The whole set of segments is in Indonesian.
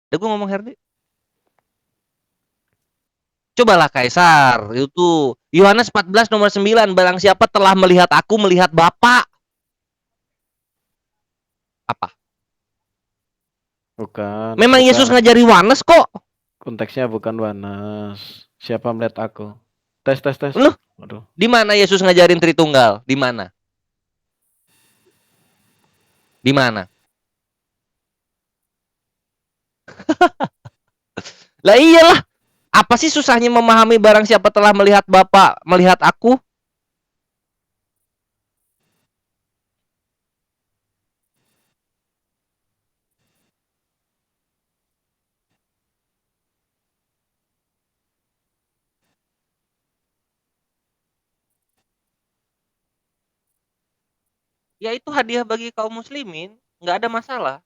Udah gue ngomong Herdi. Cobalah Kaisar, itu Yohanes 14 nomor 9, barang siapa telah melihat aku, melihat Bapa. Apa? Bukan. Memang Yesus ngajari Wanes kok. Konteksnya bukan Wanes. Siapa melihat aku? Tes. Loh, Aduh. di mana Yesus ngajarin Tritunggal? Di mana? Di mana? Lah iyalah. Apa sih susahnya memahami barang siapa telah melihat Bapa, melihat aku? Ya itu hadiah bagi kaum muslimin, nggak ada masalah.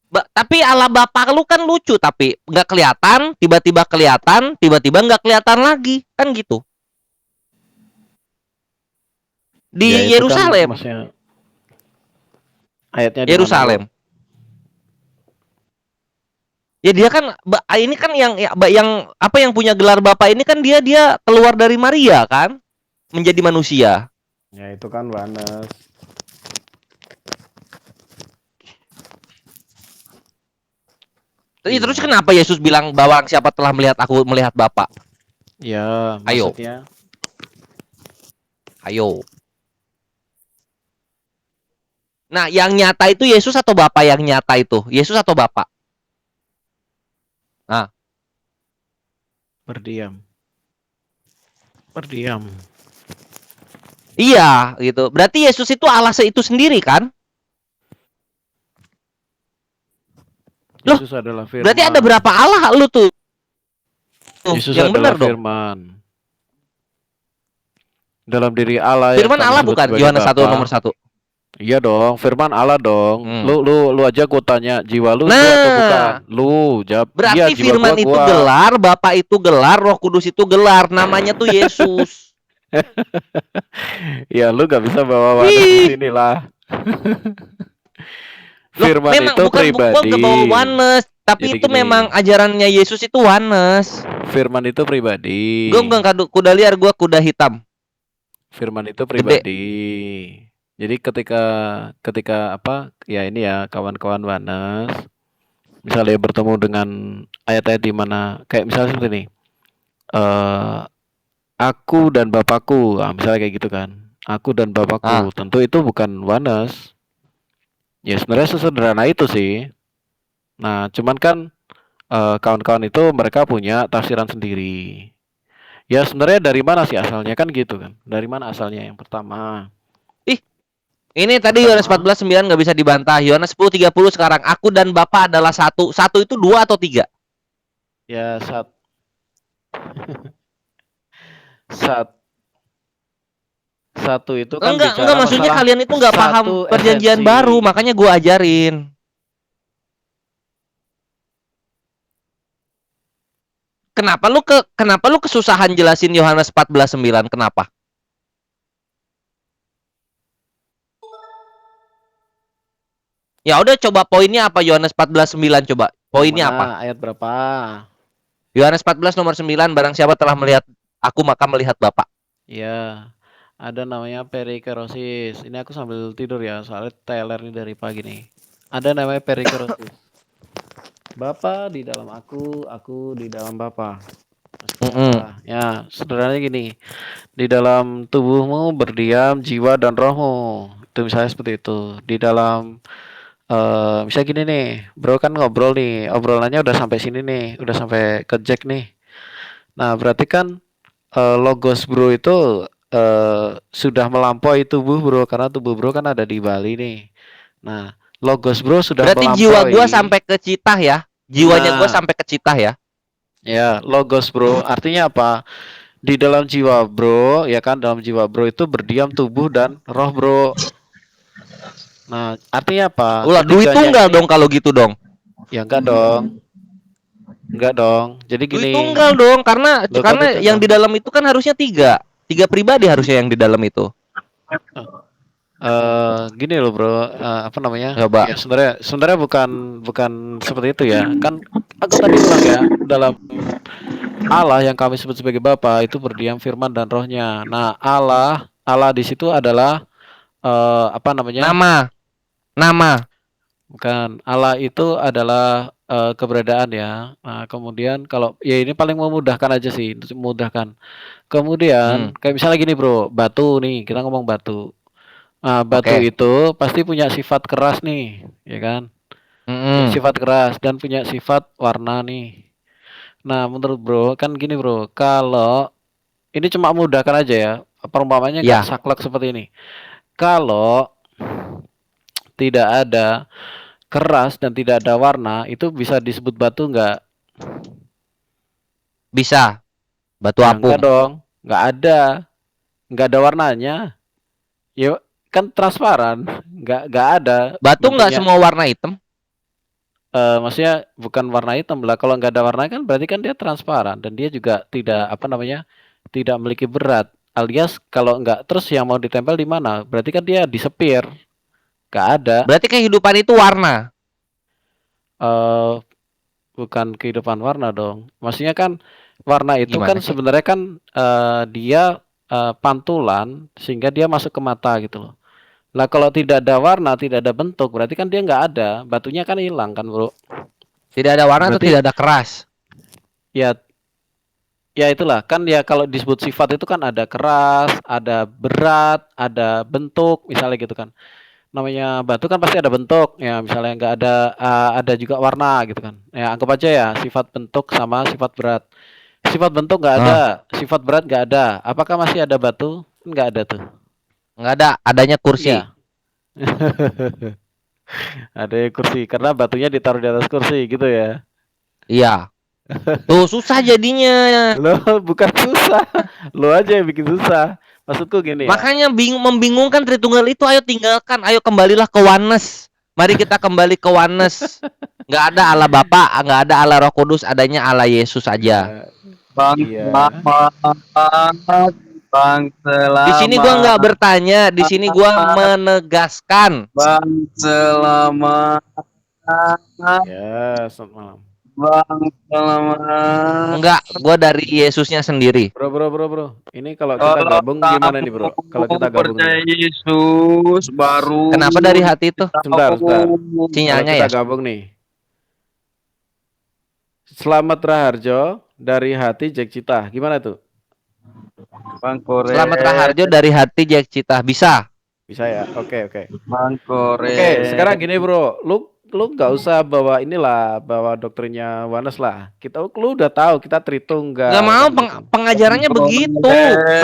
Tapi ala bapak lu kan lucu, tapi nggak kelihatan, tiba-tiba nggak kelihatan lagi, kan gitu. Di Ya, itu kan Yerusalem. maksudnya ayatnya di mana, Bro? Yerusalem. Ya dia kan ini kan yang apa yang punya gelar bapak ini kan dia keluar dari Maria kan, menjadi manusia. Ya, itu kan Wanes. Terus kenapa Yesus bilang bahwa siapa telah melihat aku melihat Bapa? Ya, Ayo. maksudnya. Ayo. Nah, yang nyata itu Yesus atau Bapa yang nyata itu? Yesus atau Bapa? Nah. Berdiam. Iya, gitu. Berarti Yesus itu Allah itu sendiri kan? Loh, Yesus adalah firman. Berarti ada berapa Allah lu tuh? Yesus yang adalah benar firman. Dalam diri Allah firman yang Allah bukan Yohanes 1 nomor 1. Iya dong, firman Allah dong. Lu aja gue tanya, jiwa lu gua atau bukan? Lu jawab. Berarti Iya, jiwa firman gua. itu gelar, Bapa itu gelar, Roh Kudus itu gelar. Namanya tuh Yesus. Ya lu gak bisa bawa Wanes di sini lah. Firman memang itu bukan pribadi. Gua gak bawa Wanes, tapi jadi itu gini, memang ajarannya Yesus itu Wanes. Firman itu pribadi. Gue bukan kuda liar, gue kuda hitam. Firman itu pribadi. Gede. Jadi ketika apa? Ya ini ya kawan-kawan Wanes. Misalnya bertemu dengan ayat-ayat di mana kayak misalnya seperti ini. Aku dan Bapakku, misalnya kayak gitu kan. Aku dan Bapakku, tentu itu bukan Wanes. Ya sebenarnya sesederhana itu sih. Nah, cuman kan kawan-kawan itu mereka punya tafsiran sendiri. Ya sebenarnya dari mana sih asalnya kan gitu kan? Dari mana asalnya yang pertama? Ini tadi Yohanes 14:9 nggak bisa dibantah. Yohanes 10:30 sekarang. Aku dan Bapa adalah satu. Satu itu 2 atau 3? Ya satu itu kan enggak maksudnya kalian itu nggak paham perjanjian baru, makanya gue ajarin. Kenapa lu kesusahan jelasin Yohanes 14:9? Kenapa? Ya udah, coba poinnya apa Yohanes 14:9 coba. Poinnya apa? Ayat berapa? Yohanes 14 nomor 9, barang siapa telah melihat aku maka melihat Bapa. Ya. Ada namanya perikerosis. Ini aku sambil tidur ya, soalnya teler nih dari pagi nih. Ada namanya perikerosis. Bapa di dalam aku di dalam Bapa. Ya, sederhananya gini. Di dalam tubuhmu berdiam jiwa dan rohmu. Itu misalnya seperti itu. Di dalam misalnya gini nih, bro kan ngobrol nih, obrolannya udah sampai sini nih, udah sampai ke Jack nih. Nah, berarti kan logos bro itu sudah melampaui tubuh bro, karena tubuh bro kan ada di Bali nih. Nah, logos bro sudah berarti melampaui. Jiwa gua sampai ke Citah ya. Jiwanya gua sampai ke Citah ya. Ya, logos bro artinya apa? Di dalam jiwa bro, ya kan, dalam jiwa bro itu berdiam tubuh dan roh bro. Nah, artinya apa? Ulah, duit tunggal dong kalau gitu dong. Ya enggak dong. Enggak dong. Jadi gini. Duit tunggal dong, karena yang di dalam itu kan harusnya 3 pribadi harusnya yang di dalam itu. Gini loh bro, apa namanya? Coba. Ya sebenarnya bukan bukan seperti itu ya. Kan aku tadi bilang ya, dalam Allah yang kami sebut sebagai Bapa itu berdiam firman dan rohnya. Nah, Allah di situ adalah apa namanya? Nama, nama. Bukan, Allah itu adalah keberadaan ya. Nah, kemudian kalau ya ini paling memudahkan aja sih, memudahkan. Hmm, Kemudian kayak misalnya gini bro, batu nih, kita ngomong batu. Nah, batu oke. itu pasti punya sifat keras nih, ya kan? Punya Mm-mm. sifat keras dan punya sifat warna nih. Nah, menurut bro, kan gini bro, kalau ini cuma memudahkan aja ya, perumpamaannya kayak Ya, saklek seperti ini. Kalau tidak ada keras dan tidak ada warna, itu bisa disebut batu nggak? bisa. Batu Ya enggak apung. dong, nggak ada warnanya. Ya kan transparan, nggak ada Batu nggak bentuknya. semua warna hitam. Maksudnya bukan warna hitam lah. Kalau nggak ada warna kan berarti kan dia transparan dan dia juga tidak apa namanya tidak memiliki berat. Alias kalau nggak terus yang mau ditempel di mana? Berarti kan dia disepir, nggak ada. Berarti kehidupan itu warna. eh Bukan kehidupan warna dong. Maksudnya kan warna itu kan Gimana sih? sebenarnya kan dia pantulan sehingga dia masuk ke mata gitu loh. Nah kalau tidak ada warna, tidak ada bentuk, berarti kan dia nggak ada. Batunya kan hilang kan bro. Tidak ada warna atau Berarti tidak ada keras. ya ya itulah kan ya kalau disebut sifat itu kan ada keras, ada berat, ada bentuk misalnya gitu kan. Namanya batu kan pasti ada bentuk ya misalnya nggak ada ada juga warna gitu kan. Ya anggap aja ya sifat bentuk sama sifat berat. Sifat bentuk nggak ada, Ah, sifat berat nggak ada. Apakah masih ada batu? Nggak ada tuh. nggak ada. Adanya kursi. Iya, ada kursi karena batunya ditaruh di atas kursi gitu ya. Iya. Tuh susah jadinya. Lo bukan susah, lo aja yang bikin susah. Maksudku gini ya. Makanya membingungkan Tritunggal itu. Ayo tinggalkan. Ayo kembalilah ke oneness. Mari kita kembali ke oneness. Nggak ada Allah Bapa, nggak ada Allah Roh Kudus, adanya Allah Yesus aja. Ya, Bang iya. selamat, bang Di sini gua nggak selamat, bertanya, di sini gua menegaskan. bang selamat, Ya, selamat malam. bang selamat. Enggak, gua dari Yesusnya sendiri. Bro. Ini kalau kita Kalau gabung gimana nih, Bro? Kalau kita kamu gabung percaya ini. Yesus, baru Kenapa dari hati itu? Sebentar. tahu. Kalau Sinyalnya kita ya. gabung nih. Selamat Raharjo dari hati Jack Cita. Gimana tuh? Bang Kore, Selamat Raharjo dari hati Jack Cita. Bisa. Bisa ya? Oke. bang Kore. Oke, sekarang gini, Bro. Lu nggak usah bawa inilah, bawa doktrinnya Wanes lah. Lu udah tahu kita Nggak Tritunggal mau kan gitu. pengajarannya begitu.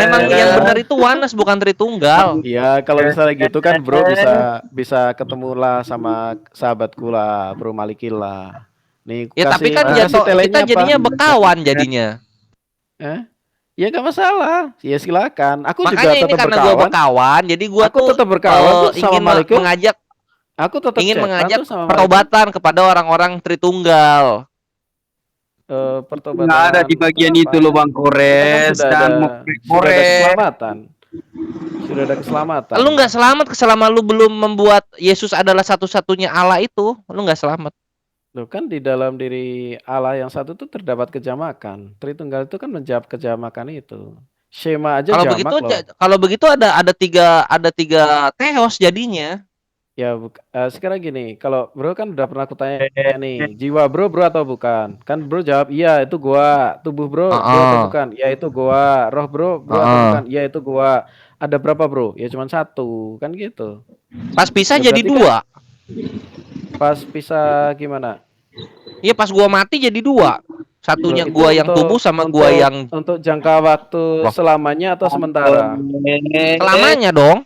Memang Ya yang kan? benar itu oneness bukan Tritunggal. Iya, kalau misalnya gitu kan Bro bisa bisa ketemu lah sama sahabatku lah, Bro Malikil lah. Nih Ya tapi kan kasih kita telenya jadinya apa? bekawan jadinya. Eh? Ya nggak masalah. Ya silakan. Aku juga Makanya ini tetap karena gua berkawan. bekawan, jadi gua Aku tuh tetap berkawan tuh sama ingin Malikil. mengajak Aku tetap chatan tuh sama Malikil. pertobatan kepada orang-orang Tritunggal. Pertobatan Nggak ada di bagian itu loh bang kita kan Kores dan mau sudah ada Kores. keselamatan. Sudah ada keselamatan. Lu nggak selamat selama lu belum membuat Yesus adalah satu-satunya Allah itu. Lu nggak selamat. Loh kan di dalam diri Allah yang satu itu terdapat kejamakan. Tritunggal itu kan menjawab kejamakan itu. Shema aja Kalau jamak begitu loh. kalau begitu ada tiga teos jadinya. Ya sekarang gini, kalau Bro kan udah pernah aku tanya nih, jiwa Bro atau bukan? Kan Bro jawab iya itu gua. Tubuh Bro atau Heeh. bukan? Ya itu gua. Roh Bro atau Heeh. bukan? Ya itu gua. Ada berapa Bro? Ya cuma satu, kan gitu. Pas pisah Ya jadi berarti kan dua. pas pisah gimana? Iya pas gua mati jadi dua. Satunya Itu gua yang tubuh sama gua yang untuk jangka waktu Wah, selamanya atau sementara? selamanya dong.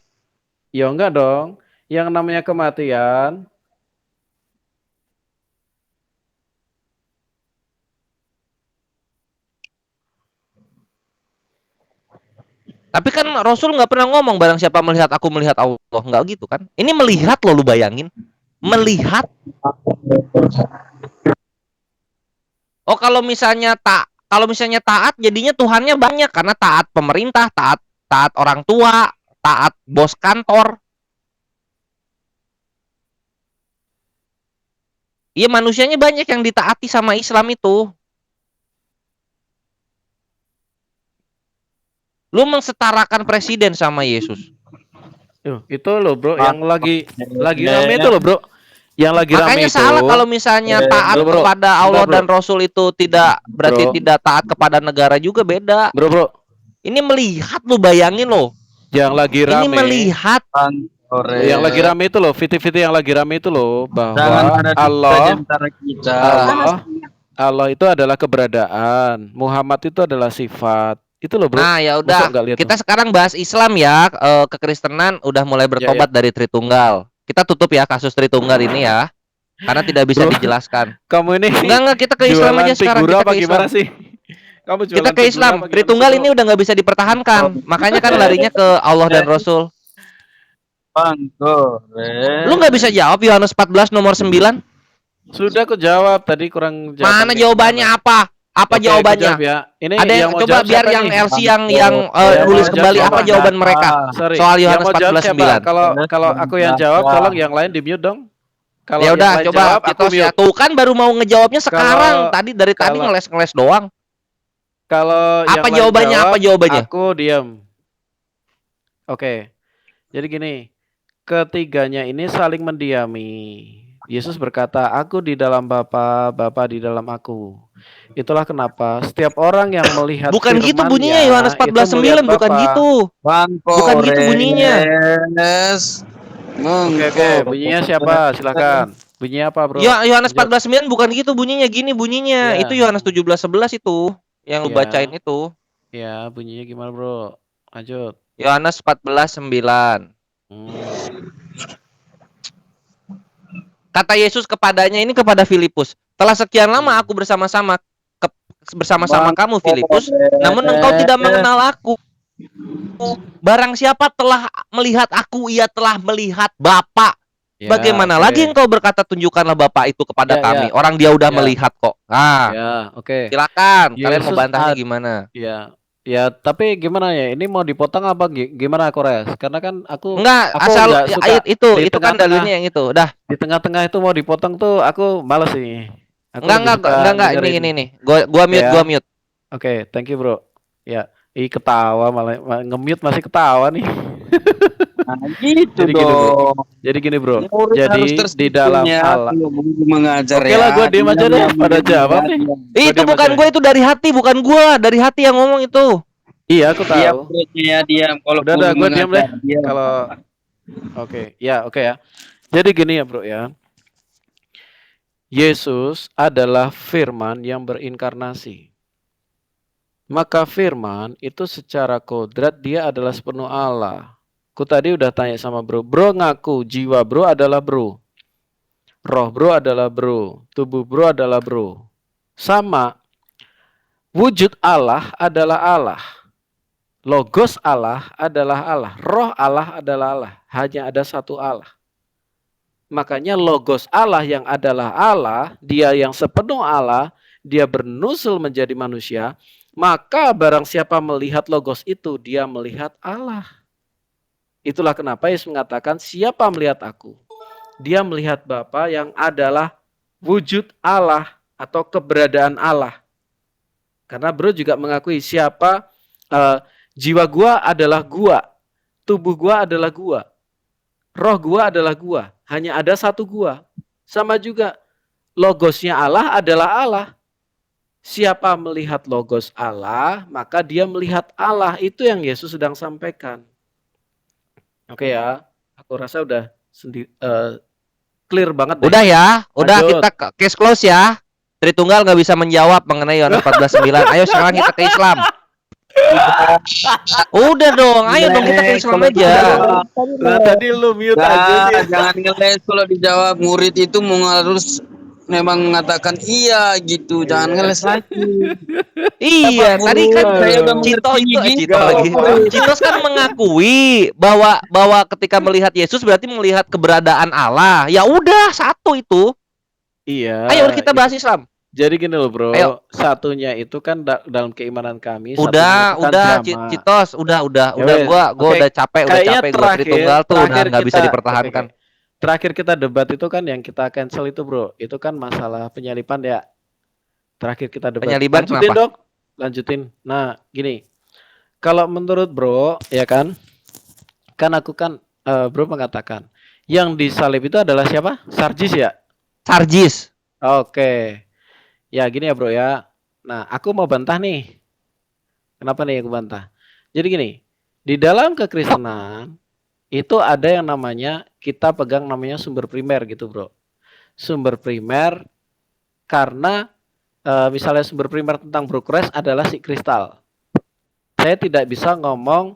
Ya enggak dong. Yang namanya kematian, Tapi kan Rasul nggak pernah ngomong barang siapa melihat aku melihat Allah, nggak gitu kan? Ini melihat loh, lu bayangin, melihat. Oh kalau misalnya taat jadinya Tuhannya banyak karena taat pemerintah, taat orang tua, taat bos kantor. Iya, manusianya banyak yang ditaati sama Islam itu. Lu mengsetarakan presiden sama Yesus. Itu loh bro, yang lagi Ya. rame itu loh bro. Yang lagi rame Makanya itu. salah kalau misalnya taat Bro, kepada bentar, Allah bro. dan Rasul itu tidak berarti Bro. tidak taat kepada negara juga, beda. Bro, Ini melihat, lu bayangin loh. yang lagi Ini rame. melihat. Bang Koret. Yang lagi rame itu loh, fiti-fiti yang lagi rame itu loh, Jangan bahwa ada dusta di Allah antara kita. Allah itu adalah keberadaan, Muhammad itu adalah sifat. Itu loh bro. Nah, ya Masa udah. nggak lihat Kita tuh? sekarang bahas Islam ya. Kekristenan udah mulai bertobat dari Tritunggal. Kita tutup ya kasus Tritunggal ini ya. Karena tidak bisa Bro. dijelaskan. Kamu ini Enggak, kita ke Islam jualan aja sekarang. figura Kita apa ke gimana Islam. sih? Kamu jualan Kita ke figura Islam. apa gimana Tritunggal sih, ini bro? udah nggak bisa dipertahankan. Makanya kan larinya ke Allah dan Rasul. Bang Koret. Lu nggak bisa jawab Yohanes 14 nomor 9? Sudah aku jawab tadi, kurang Mana jawabannya jawabannya gimana? apa? Apa Oke, aku jawabannya? jawab ya. Ini Ada yang mau coba jawab biar siapa yang nih? LC yang Yang nulis mau kembali jawab apa siapa? jawaban mereka Sorry, soal yang Yohanes mau jawab 14 siapa? 9. Kalau aku yang jawab, tolong yang lain di mute dong. Kalau Ya yang udah, lain coba jawab, aku Kitos ya. mute. Tuh kan baru mau ngejawabnya sekarang. Tadi dari tadi kalau- ngeles-ngeles doang. Kalau yang Apa lain jawabannya? jawab, Apa jawabannya? aku diam. Oke. Jadi gini, ketiganya ini saling mendiami. Yesus berkata, "Aku di dalam Bapa, Bapa di dalam aku." Itulah kenapa setiap orang yang melihat Bukan gitu firman-Nya, bunyinya Yohanes itu 14 melihat 9, bukan Bapa. gitu. Bang Bukan gitu Koret. bunyinya. Oke, bunyinya siapa? Silakan. Bunyinya apa, bro? Yohanes Jawab. 14 9 bukan gitu bunyinya, gini bunyinya. Ya. Itu Yohanes 17 11 itu yang lu Ya. bacain itu. Ya, bunyinya gimana, bro? Lanjut. Yohanes 14 9. Kata Yesus kepadanya, ini kepada Filipus, telah sekian lama aku bersama-sama kamu Filipus, namun engkau tidak mengenal aku. Barang siapa telah melihat aku, ia telah melihat Bapa. Ya, Bagaimana oke. lagi engkau berkata tunjukkanlah Bapa itu kepada Ya, kami? ya. Orang dia udah Ya. melihat kok. Nah, Ya, oke. silakan. Kalian mau Yesus bantahnya gimana? Ya. Ya, tapi gimana ya? Ini mau dipotong apa gimana, Kores? Karena kan aku Enggak, aku asal nggak suka ayat itu di kan tengah-tengah. dalilnya yang itu. Udah. Di tengah-tengah itu mau dipotong tuh aku males ini. Aku Enggak, lebih suka ini dengerin. nih. Gua mute, Ya. gua mute. Oke, thank you, bro. Ya, ketawa malah nge-mute masih ketawa nih. Nah, gitu Jadi gini, bro. dong. Jadi gini, bro. Murid Jadi harus di dalam tersitunya Allah. kalau guru mengajar Oke ya. lah, gua diem aja deh, Diam, pada diam, jawab diam, nih. diam. Itu diam bukan aja. gue, itu dari hati, bukan gua, dari hati yang ngomong itu. Iya, aku Diam, tahu. muridnya diam. Kalau Udah, guru gua diam deh. mengajar, diam. Kalau oke ya. Jadi gini ya, bro ya. Yesus adalah firman yang berinkarnasi. Maka firman itu secara kodrat dia adalah sepenuh Allah. Ku tadi udah tanya sama bro. Bro ngaku jiwa bro adalah bro. Roh bro adalah bro. Tubuh bro adalah bro. Sama. Wujud Allah adalah Allah. Logos Allah adalah Allah. Roh Allah adalah Allah. Hanya ada satu Allah. Makanya logos Allah yang adalah Allah, dia yang sepenuh Allah, dia bernusul menjadi manusia, maka barang siapa melihat logos itu, dia melihat Allah. Itulah kenapa Yesus mengatakan, siapa melihat aku? Dia melihat Bapa yang adalah wujud Allah atau keberadaan Allah. Karena bro juga mengakui siapa, jiwa gua adalah gua, tubuh gua adalah gua, roh gua adalah gua. Hanya ada satu gua. Sama juga logosnya Allah adalah Allah. Siapa melihat logos Allah, maka dia melihat Allah. Itu yang Yesus sedang sampaikan. Oke ya, aku rasa udah clear banget deh. Udah ya, udah Lanjut. kita case close ya. Tritunggal nggak bisa menjawab mengenai Yohanes 14 9. Ayo sekarang kita ke Islam. Udah dong, ayo dong kita ke Islam aja. Nah, tadi lu mute aja Nah, sih. jangan ngeles kalau dijawab. Murid itu mau harus memang mengatakan iya gitu. Jangan ngeles lagi. Iya, Apa tadi kan guru? Saya udah Cito mengerti itu gitu. Cito lagi. Citos kan mengakui bahwa ketika melihat Yesus berarti melihat keberadaan Allah. Ya udah, satu itu. Iya. Ayo kita bahas Islam. Jadi gini loh bro, Ayo. Satunya itu kan dalam keimanan kami. Udah, satunya itu kan jamaah. Citos, udah. Ya wes, Gua oke. udah capek, Kayaknya gua Tritunggal tuh udah nggak bisa kita- dipertahankan. oke. terakhir kita debat itu kan yang kita cancel itu bro, itu kan masalah penyaliban ya. Terakhir kita debat. Penyaliban Lanjutin kenapa? dok, lanjutin. Nah gini, kalau menurut bro ya kan, aku kan bro mengatakan yang disalib itu adalah siapa? Sarjis ya. Sarjis. Oke, ya gini ya bro ya. Nah aku mau bantah nih. Kenapa nih aku bantah? Jadi gini, di dalam kekristenan itu ada yang namanya kita pegang namanya sumber primer gitu bro. Sumber primer karena misalnya sumber primer tentang brokres adalah si kristal. Saya tidak bisa ngomong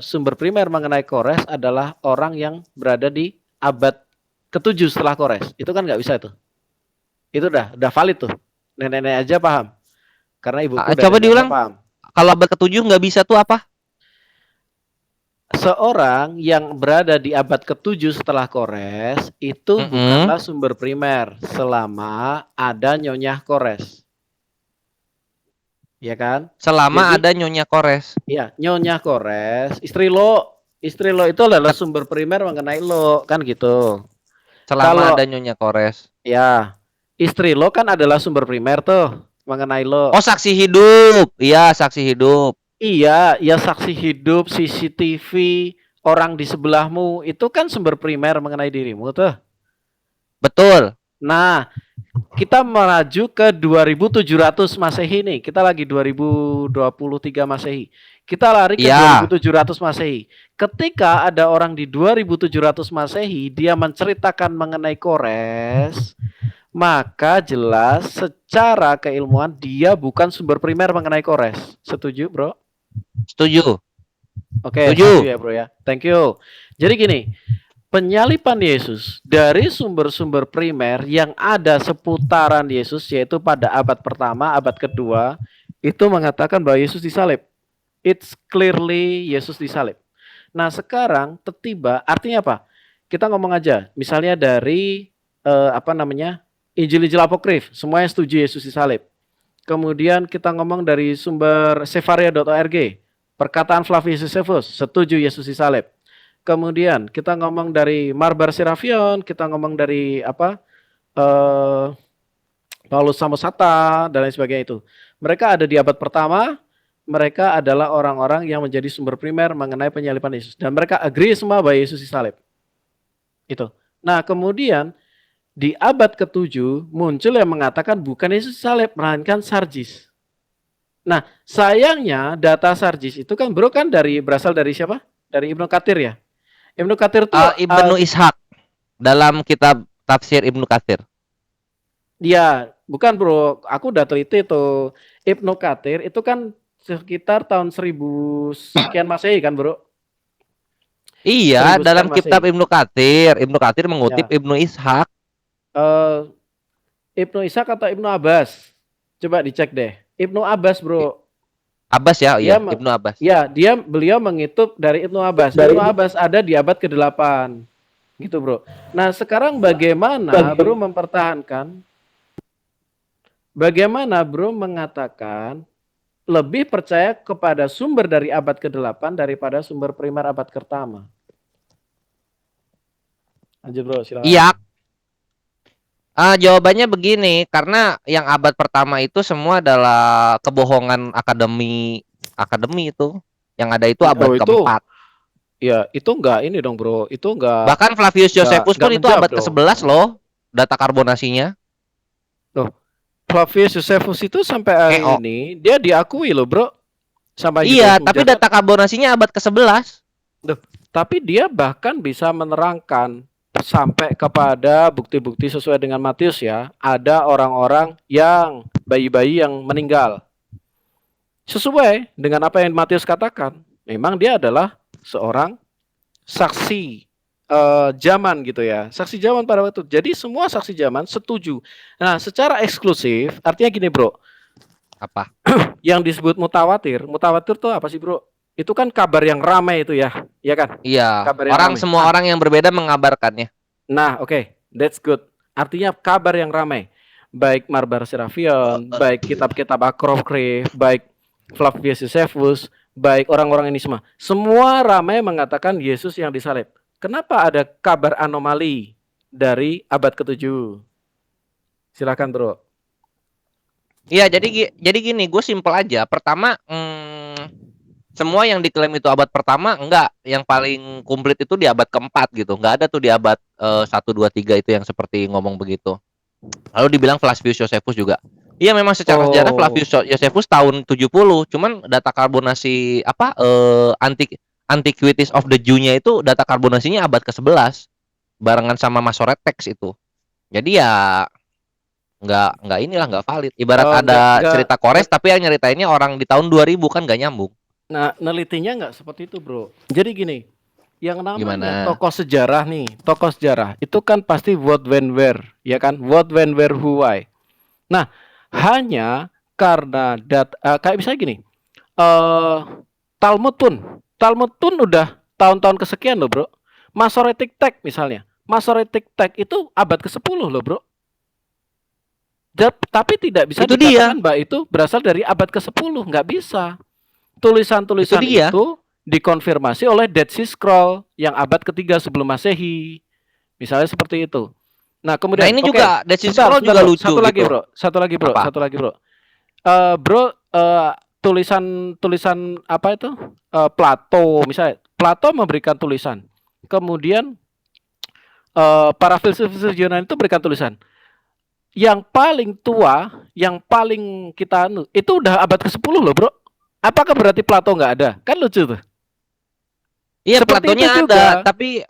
sumber primer mengenai kores adalah orang yang berada di abad ke-7 setelah kores. Itu kan nggak bisa itu. Itu udah valid tuh. Nenek-nenek aja paham. Karena ibuku dan Coba nenek diulang. paham. Kalau abad ke-7 nggak bisa tuh apa? Seorang yang berada di abad ke-7 setelah Kores itu bukanlah sumber primer selama ada Nyonya Kores. Ya kan? Selama Jadi, ada Nyonya Kores. Iya, Nyonya Kores, istri lo itu adalah sumber primer mengenai lo, kan gitu. Selama Kalau ada Nyonya Kores. ya, istri lo kan adalah sumber primer tuh mengenai lo. Oh, saksi hidup. Iya, saksi hidup. Iya, ya saksi hidup, CCTV, orang di sebelahmu itu kan sumber primer mengenai dirimu tuh. Betul. Nah, kita melaju ke 2700 Masehi nih. Kita lagi 2023 Masehi. Kita lari ke 2700 Masehi. Ketika ada orang di 2700 Masehi, dia menceritakan mengenai Kores, maka jelas secara keilmuan dia bukan sumber primer mengenai Kores. Setuju, bro? Setuju. Oke, setuju ya, bro ya. Thank you. Jadi gini, penyaliban Yesus dari sumber-sumber primer yang ada seputaran Yesus, yaitu pada abad pertama, abad kedua, itu mengatakan bahwa Yesus disalib. It's clearly Yesus disalib. Nah sekarang tiba, artinya apa? Kita ngomong aja, misalnya dari Injil-Injil apokrif, semuanya setuju Yesus disalib. Kemudian kita ngomong dari sumber sefaria.org, perkataan Flavius Josephus, setuju Yesus disalib. Kemudian kita ngomong dari Marbar Serafion, kita ngomong dari Paulus Samosata dan lain sebagainya itu. Mereka ada di abad pertama, mereka adalah orang-orang yang menjadi sumber primer mengenai penyaliban Yesus. Dan mereka agree semua bahwa Yesus disalib. Itu. Nah kemudian di abad ke-7 muncul yang mengatakan bukan Yesus disalib, melainkan Sarjis. Nah sayangnya data Sarjis itu kan bro kan berasal dari siapa? Dari Ibnu Katsir ya. Ibnu Katsir itu Ibnu Ishaq dalam kitab tafsir Ibnu Katsir. Ya, bukan bro. Aku udah teliti tuh. Ibnu Katsir itu kan sekitar tahun 1000 sekian Masehi kan, bro? Iya, 1000 dalam sekian kitab Masehi. Ibnu Katsir mengutip Ya. Ibnu Ishaq. Ibnu Ishaq atau Ibnu Abbas? Coba dicek deh. Ibnu Abbas, bro. Abbas ya, iya, Ibnu Abbas. Ya, beliau mengutip dari Ibnu Abbas. Ibnu Abbas ada di abad ke-8. Gitu, bro. Nah, sekarang bagaimana bro mempertahankan? Bagaimana bro mengatakan lebih percaya kepada sumber dari abad ke-8 daripada sumber primer abad pertama? Lanjut bro, silakan. Iya. Jawabannya begini, karena yang abad pertama itu semua adalah kebohongan akademi itu. Yang ada itu abad keempat. Ya, itu enggak ini dong bro, itu enggak. Bahkan Flavius Josephus pun itu abad ke-11 loh, data karbonasinya. Loh, Flavius Josephus itu sampai hari ini dia diakui loh bro. Sampai iya, tapi data karbonasinya abad ke-11. Loh, tapi dia bahkan bisa menerangkan sampai kepada bukti-bukti sesuai dengan Matius ya. Ada orang-orang yang bayi-bayi yang meninggal. Sesuai dengan apa yang Matius katakan. Memang dia adalah seorang saksi zaman gitu ya. Saksi zaman pada waktu. Jadi semua saksi zaman setuju. Nah secara eksklusif artinya gini bro. Apa? Yang disebut mutawatir. Mutawatir tuh apa sih bro? Itu kan kabar yang ramai itu ya. Iya kan? Iya. Semua orang yang berbeda mengabarkannya. Nah oke. That's good. Artinya kabar yang ramai. Baik Marbar Serafion, baik kitab-kitab apokrif, baik Flavius Josephus, baik orang-orang ini semua. Semua ramai mengatakan Yesus yang disalib. kenapa ada kabar anomali dari abad ke-7? Silakan, Bro. Iya, jadi gini, gue simpel aja. Pertama, semua yang diklaim itu abad pertama enggak, yang paling komplit itu di abad keempat gitu. Enggak ada tuh di abad 1, 2, 3 itu yang seperti ngomong begitu. Lalu dibilang Flavius Josephus juga. Iya, memang secara sejarah Flavius Josephus tahun 70, cuman data karbonasi Antiquities of the Jew-nya itu data karbonasinya abad ke-11 barengan sama Masoretex itu. Jadi ya nggak valid. Ibarat ada cerita Kores tapi yang nyeritainnya orang di tahun 2000 kan nggak nyambung. Nah, nelitinya nggak seperti itu, Bro. Jadi gini, yang namanya Gimana? tokoh sejarah itu kan pasti what, when, where, ya kan? What, when, where, who, why. Nah, hanya karena kayak misalnya gini, Talmud pun udah tahun-tahun kesekian loh, Bro. Masoretic Text misalnya, Masoretic Text itu abad ke-10 loh, Bro. Tapi tidak bisa Itu dikatakan bahwa itu berasal dari abad ke-10, nggak bisa. Tulisan-tulisan itu dikonfirmasi oleh Dead Sea Scroll yang abad ke-3 sebelum Masehi. Misalnya seperti itu. Nah, kemudian ini juga Dead Sea Scroll juga lucu Satu lagi, gitu. Bro. Tulisan apa itu? Plato misalnya. Plato memberikan tulisan. Kemudian para filsuf Yunani itu berikan tulisan. Yang paling tua, yang paling kita itu udah abad ke-10 loh, Bro. Apakah berarti Plato nggak ada? Kan lucu tuh. Iya, Platonya ada, tapi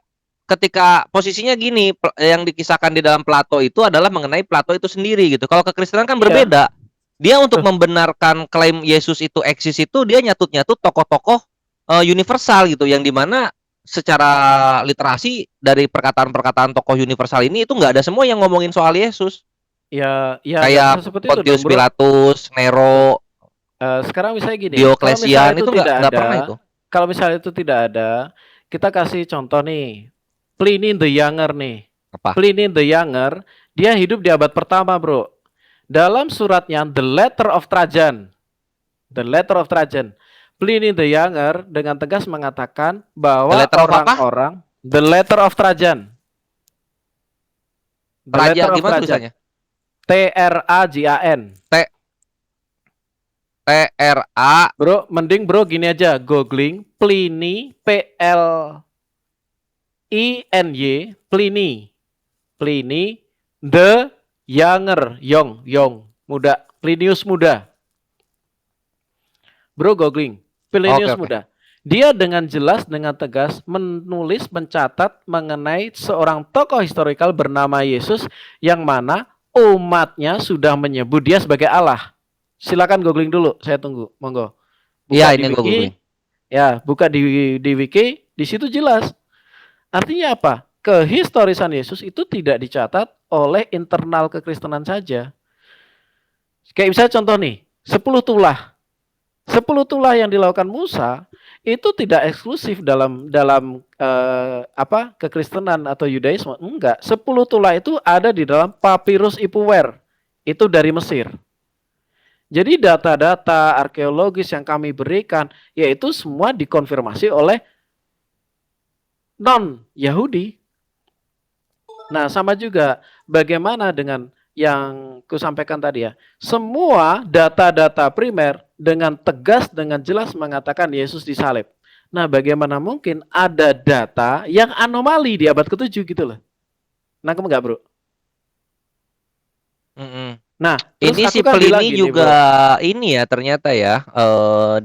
ketika posisinya gini, yang dikisahkan di dalam Plato itu adalah mengenai Plato itu sendiri gitu. Kalau kekristenan kan berbeda. Dia untuk membenarkan klaim Yesus itu eksis itu dia nyatut-nyatut tokoh-tokoh universal gitu, yang dimana secara literasi dari perkataan-perkataan tokoh universal ini itu nggak ada semua yang ngomongin soal Yesus. Ya, kayak Pontius Pilatus, Nero. Sekarang misalnya gini, Dioklesian itu nggak pernah itu. Kalau misalnya itu tidak ada, kita kasih contoh nih, Pliny the Younger nih. Apa? Pliny the Younger, dia hidup di abad pertama, Bro. Dalam suratnya The Letter of Trajan, Pliny the Younger dengan tegas mengatakan bahwa orang-orang The Letter of Trajan. Trajan gimana tulisannya? Trajan. TRA. Bro, mending bro gini aja, googling Pliny, PLINY, Pliny the Younger, muda, Plinius muda. Bro googling Plinius muda. Dia dengan jelas, dengan tegas mencatat mengenai seorang tokoh historikal bernama Yesus yang mana umatnya sudah menyebut dia sebagai Allah. Silakan googling dulu, saya tunggu, monggo. Iya, ini gue googling. Ya, buka di wiki, di situ jelas. Artinya apa? Kehistorisan Yesus itu tidak dicatat oleh internal kekristenan saja. Kayak misalnya contoh nih, 10 tulah. 10 tulah yang dilakukan Musa itu tidak eksklusif dalam kekristenan atau Yudaisme, enggak. 10 tulah itu ada di dalam Papyrus Ipuwer. Itu dari Mesir. Jadi data-data arkeologis yang kami berikan yaitu semua dikonfirmasi oleh non-Yahudi. Nah, sama juga bagaimana dengan yang kusampaikan tadi ya. Semua data-data primer dengan tegas, dengan jelas mengatakan Yesus disalib. Nah, bagaimana mungkin ada data yang anomali di abad ke-7 gitu loh. Nangkep nggak, Bro? Nah, ini si Pliny juga bro, ini ya ternyata ya,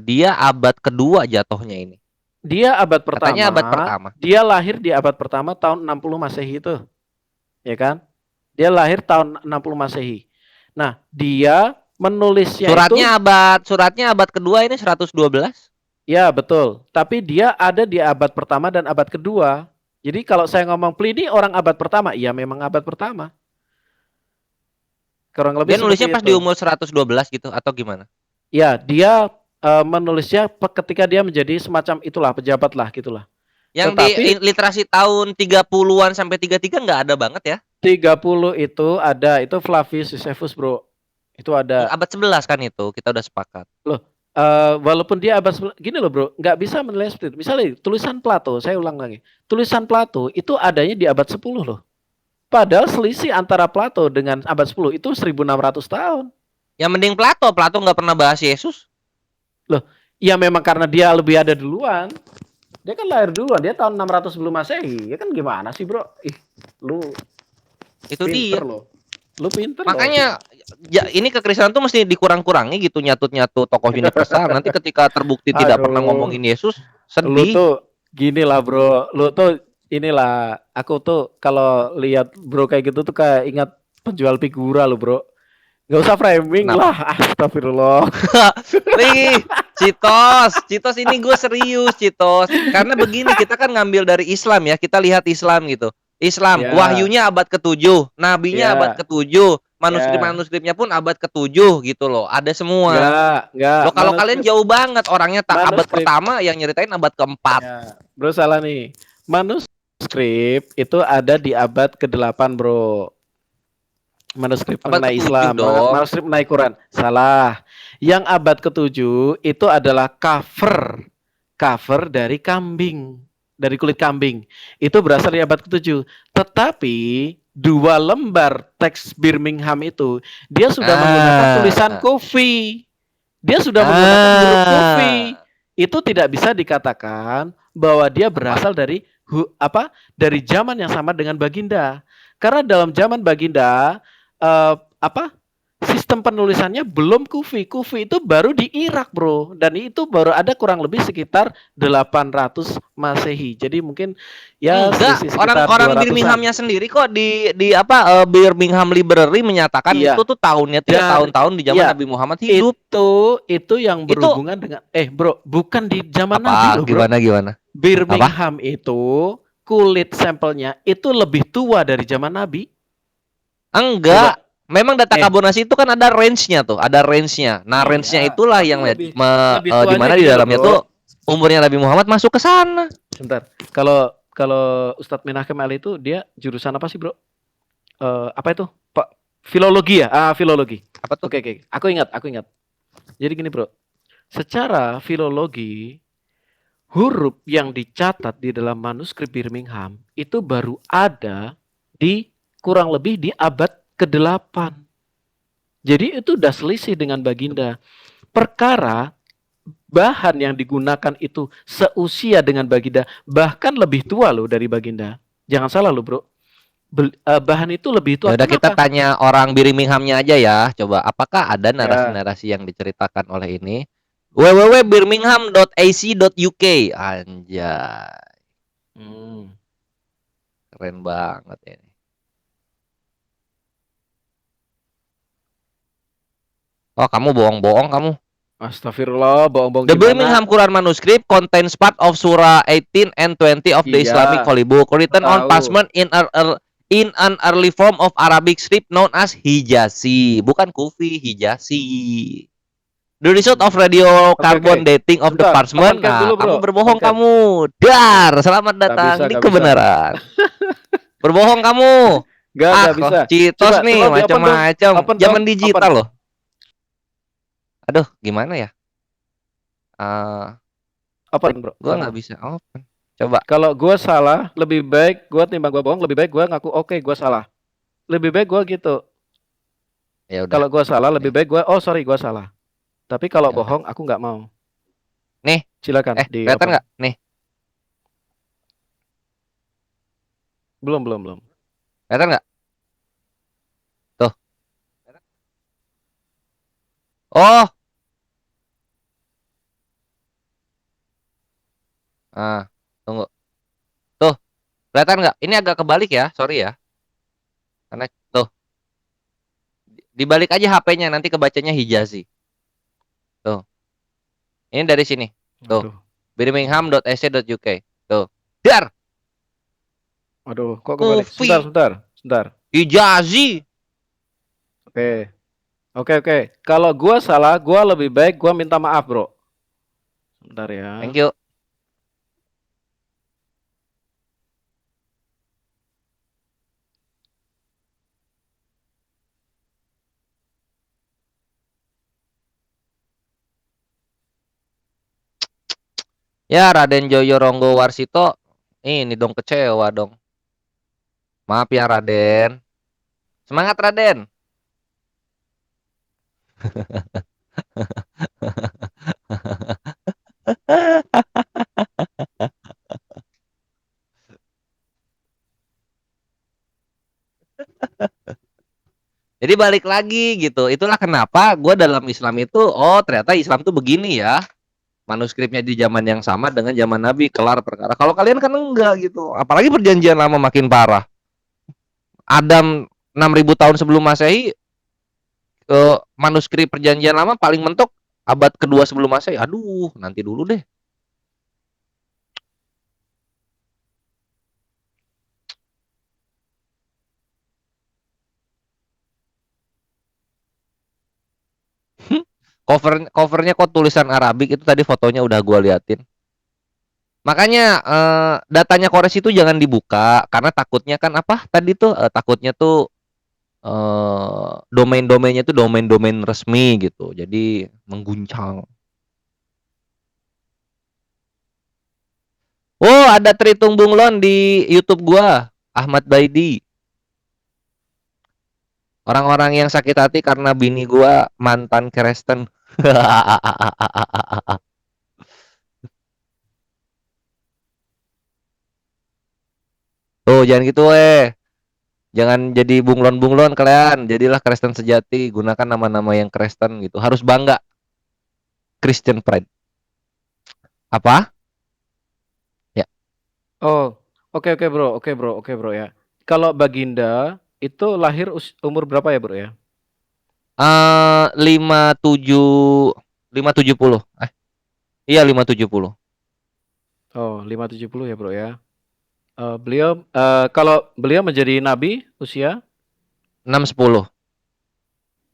dia abad kedua jatuhnya ini. Dia abad pertama. Katanya abad pertama. Dia lahir di abad pertama tahun 60 Masehi itu. Ya kan? Dia lahir tahun 60 Masehi. Nah, dia menulisnya suratnya abad kedua ini 112. Ya, betul. Tapi dia ada di abad pertama dan abad kedua. Jadi kalau saya ngomong Pliny orang abad pertama, iya memang abad pertama. Kurang lebih dia nulisnya pas di umur 112 gitu atau gimana? Ya, dia menulisnya ketika dia menjadi semacam itulah, pejabat lah gitulah. Yang di literasi tahun 30-an sampai 33 nggak ada banget ya? 30 itu ada, itu Flavius Josephus, Bro. Itu ada. Abad 11 kan itu, kita udah sepakat. Loh, walaupun dia abad gini loh bro, nggak bisa menilai seperti itu. Misalnya tulisan Plato, saya ulang lagi, tulisan Plato itu adanya di abad 10 loh. Padahal selisih antara Plato dengan abad 10 itu 1600 tahun. Ya mending Plato nggak pernah bahas Yesus. Loh, ya memang karena dia lebih ada duluan. Dia kan lahir duluan, dia tahun 600 sebelum Masehi. Ya kan gimana sih bro? Lu Itu pinter dia. loh. Lu pinter loh. Makanya ini kekristenan tuh mesti dikurang-kurangi gitu, nyatut-nyatut tokoh universal. Nanti ketika terbukti tidak pernah Aduh, ngomongin Yesus, lu sedih. tuh gini lah bro. Lu tuh inilah. Aku tuh kalau lihat bro kayak gitu tuh kayak ingat penjual figura lo bro. Gak usah framing Kenapa? lah. Astagfirullah. Wih, Citos ini gue serius, Citos. Karena begini, kita kan ngambil dari Islam ya, kita lihat Islam gitu. Islam, Ya, wahyunya abad ke-7, nabinya abad ya, ke-7, ya. manuskrip-manuskripnya pun abad ke-7 gitu loh. Ada semua. Enggak. Loh kalau kalian Manuskrip, jauh banget orangnya tak abad manuskrip. pertama yang nyeritain abad keempat. Ya, bro salah nih. Manuskrip itu ada di abad ke-8 bro. Manuskrip Abad mengenai ke-7 Islam, dong. manuskrip mengenai Quran. Salah. Yang abad ke-7 itu adalah cover dari kambing, dari kulit kambing. Itu berasal dari abad ke-7. Tetapi 2 lembar teks Birmingham itu dia sudah menggunakan tulisan Ah. Kufi. Dia sudah menggunakan huruf Kufi. Ah. Itu tidak bisa dikatakan bahwa dia berasal dari dari zaman yang sama dengan Baginda. Karena dalam zaman Baginda apa sistem penulisannya belum Kufi. Kufi itu baru di Irak, bro. Dan itu baru ada kurang lebih sekitar 800 Masehi. Jadi mungkin ya Enggak, selisih sekitar orang-orang 200-an. Birminghamnya sendiri kok di apa Birmingham Library menyatakan itu Iya. tuh tahunnya tuh ya Dan tahun-tahun di zaman iya, Nabi Muhammad hidup. itu yang Itu berhubungan dengan bro, bukan di zaman Nabi apa? loh, bro. Gimana? Apa? Birmingham itu kulit sampelnya itu lebih tua dari zaman Nabi. Coba Enggak. Memang data karbonasi itu kan ada range-nya tuh, ada range-nya. Nah, range-nya iya, itulah tapi yang lebih di tuanya mana di gini loh, dalamnya bro. tuh umurnya Nabi Muhammad masuk ke sana. Sebentar. Kalau kalau Ustadz Menakem Ali itu dia jurusan apa sih, bro? Apa itu? Pak filologi ya? Filologi. Apa tuh? Oke. Aku ingat. Jadi gini, bro. Secara filologi, huruf yang dicatat di dalam manuskrip Birmingham itu baru ada di kurang lebih di abad ke-8. Jadi itu udah selisih dengan Baginda. Perkara bahan yang digunakan itu seusia dengan Baginda, bahkan lebih tua loh dari Baginda. Jangan salah loh, bro. Bahan itu lebih tua. Ya udah kita Kenapa? tanya orang Birminghamnya aja ya. Coba apakah ada Ya. narasi-narasi yang diceritakan oleh ini? www.birmingham.ac.uk. Anjay, Hmm. keren banget ini. Oh, kamu bohong-bohong kamu. Astagfirullah, bohong-bohong The gimana? Birmingham Quran manuscript contains part of Surah 18 and 20 of the Islamic Iya, Holy Book written on tahu. parchment in an early form of Arabic script known as Hijazi. Bukan Kufi, Hijazi. The result of Oke. radiocarbon dating of the Sebentar, parchment. amankan Nah, dulu, kamu bro. berbohong Amankan. kamu. Dar, selamat Gak datang bisa, di gak bisa. kebenaran. Berbohong kamu. Gak Kok bisa. Citos Coba nih di open dong. macam-macam. Open dong. Zaman Open. digital loh. Aduh, gimana ya? Open, bro. Gua Open. nggak bisa open. Coba. Kalau gue salah, lebih baik gue timbang gue bohong, lebih baik gue ngaku oke, gue salah. Lebih baik gue gitu. Ya udah. Kalau gue salah, lebih Nih, baik gue, oh sorry gue salah. Tapi kalau ya udah. bohong, aku nggak mau. Nih, Silakan di kelihatan open. nggak? Nih, Belum. kelihatan nggak? Tuh. Oh, tunggu. Tuh, kelihatan nggak? Ini agak kebalik ya, sorry ya. Karena tuh, dibalik aja HP-nya nanti kebacanya Hijazi. Tuh. Ini dari sini. Tuh. Aduh, Birmingham.ac.uk. Tuh. Dar, kok kebalik? Kufi, Sebentar. Hijazi. Oke. Kalau gue salah, gue lebih baik gue minta maaf, bro. Sebentar ya. Thank you. Ya Raden Joyo Ronggo Warsito ini dong kecewa dong. Maaf ya Raden. Semangat Raden. Jadi balik lagi gitu. Itulah kenapa gue dalam Islam itu, oh ternyata Islam tuh begini ya. Manuskripnya di zaman yang sama dengan zaman Nabi, kelar perkara. Kalau kalian kan enggak gitu. Apalagi perjanjian lama makin parah. Adam 6.000 tahun sebelum Masehi, manuskrip perjanjian lama paling mentok abad kedua sebelum Masehi. Aduh, nanti dulu deh. Covernya kok tulisan Arabik, itu tadi fotonya udah gua liatin. Makanya datanya Kores itu jangan dibuka karena takutnya kan apa tadi tuh, takutnya tuh domain-domainnya tuh domain-domain resmi gitu. Jadi mengguncang. Oh, ada Tritung Bunglon di YouTube gua, Ahmad Baidi. Orang-orang yang sakit hati karena bini gua mantan Kristen. Oh, jangan gitu Jangan jadi bunglon-bunglon kalian. Jadilah Kristen sejati. Gunakan nama-nama yang Kristen gitu. Harus bangga. Christian Pride. Apa? Ya. Oh, oke bro ya. Kalau Baginda itu lahir umur berapa ya bro ya? 570. Iya 570. Oh, 570 ya bro ya. Beliau kalau beliau menjadi nabi usia 610.